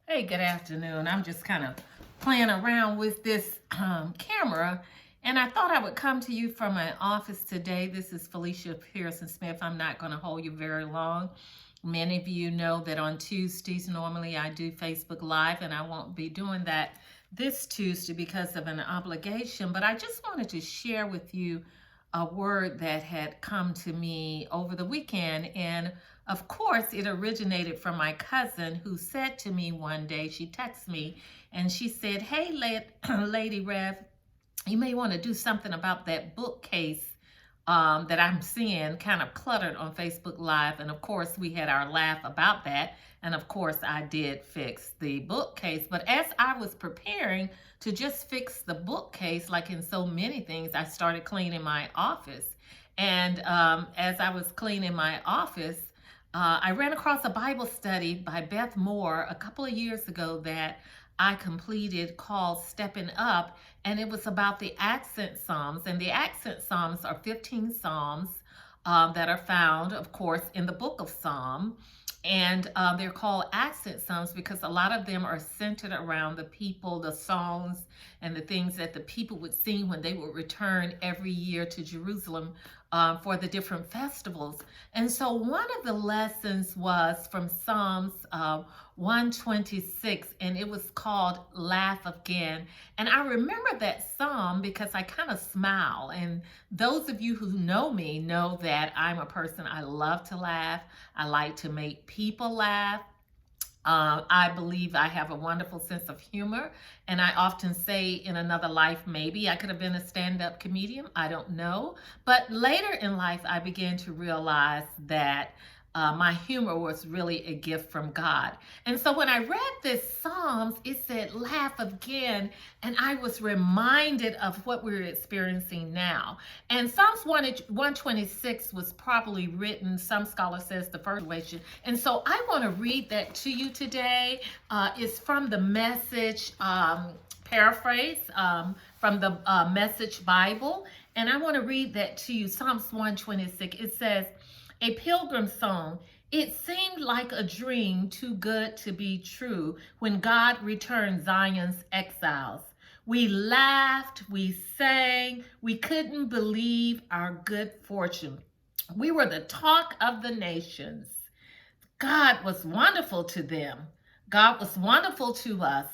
Hey, good afternoon. I'm just kind of playing around with this camera, and I thought I would come to you from my office today. This is Felicia Pearson Smith. I'm not going to hold you very long. Many of you know that on Tuesdays, normally I do Facebook Live, and I won't be doing that this Tuesday because of an obligation, but I just wanted to share with you a word that had come to me over the weekend. And of course, it originated from my cousin who said to me one day, she texted me and she said, "Hey, Lady Rev, you may want to do something about that bookcase that I'm seeing kind of cluttered on Facebook Live." And of course, we had our laugh about that. And of course, I did fix the bookcase. But as I was preparing to just fix the bookcase, like in so many things, I started cleaning my office. And as I was cleaning my office, I ran across a Bible study by Beth Moore a couple of years ago that I completed called Stepping Up, and it was about the accent Psalms. And the accent Psalms are 15 Psalms that are found, of course, in the book of Psalm. And they're called accent Psalms because a lot of them are centered around the people, the songs, and the things that the people would sing when they would return every year to Jerusalem for the different festivals. And so one of the lessons was from Psalms 126, and it was called Laugh Again. And I remember that psalm because I kind of smile. And those of you who know me know that I'm a person, I love to laugh. I like to make people laugh. I believe I have a wonderful sense of humor, and I often say in another life, maybe I could have been a stand-up comedian. I don't know. But later in life, I began to realize that my humor was really a gift from God. And so when I read this Psalms, it said, "Laugh again." And I was reminded of what we're experiencing now. And Psalms 126 was probably written, some scholar says, the first generation. And so I want to read that to you today. It's from the Message paraphrase, from the Message Bible. And I want to read that to you. Psalms 126. It says, "A pilgrim song. It seemed like a dream too good to be true when God returned Zion's exiles. We laughed, we sang, we couldn't believe our good fortune. We were the talk of the nations. God was wonderful to them. God was wonderful to us.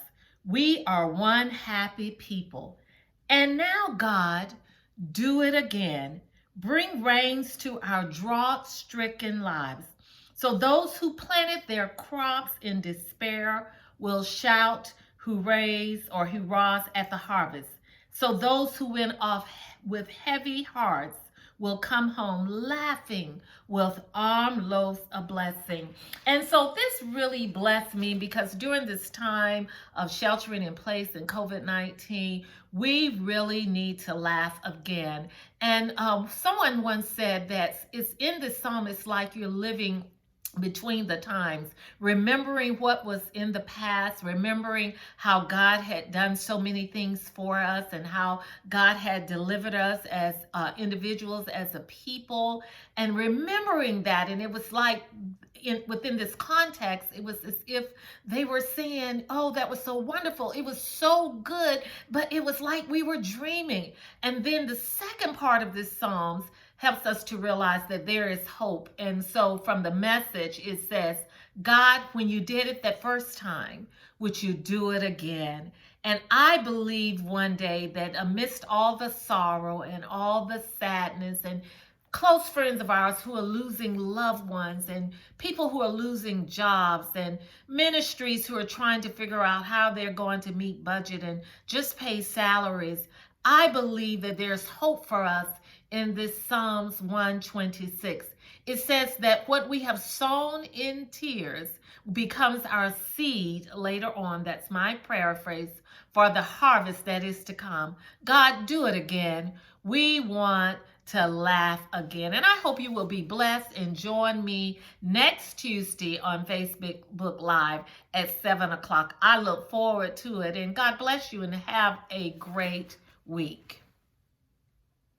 We are one happy people. And now, God, do it again. Bring rains to our drought-stricken lives. So those who planted their crops in despair will shout hurrahs at the harvest. So those who went off with heavy hearts will come home laughing with armloads of blessing." And so this really blessed me because during this time of sheltering in place and COVID-19, we really need to laugh again. And someone once said that it's in this psalm, it's like you're living between the times, remembering what was in the past, remembering how God had done so many things for us and how God had delivered us as individuals, as a people, and remembering that. And it was like within this context, it was as if they were saying, "Oh, that was so wonderful. It was so good," but it was like we were dreaming. And then the second part of this Psalms helps us to realize that there is hope. And so from the Message, it says, "God, when you did it that first time, would you do it again?" And I believe one day that amidst all the sorrow and all the sadness and close friends of ours who are losing loved ones and people who are losing jobs and ministries who are trying to figure out how they're going to meet budget and just pay salaries, I believe that there's hope for us in this Psalms 126. It says that what we have sown in tears becomes our seed later on. That's my paraphrase for the harvest that is to come. God, do it again. We want to laugh again. And I hope you will be blessed and join me next Tuesday on Facebook Live at 7 o'clock. I look forward to it. And God bless you and have a great week.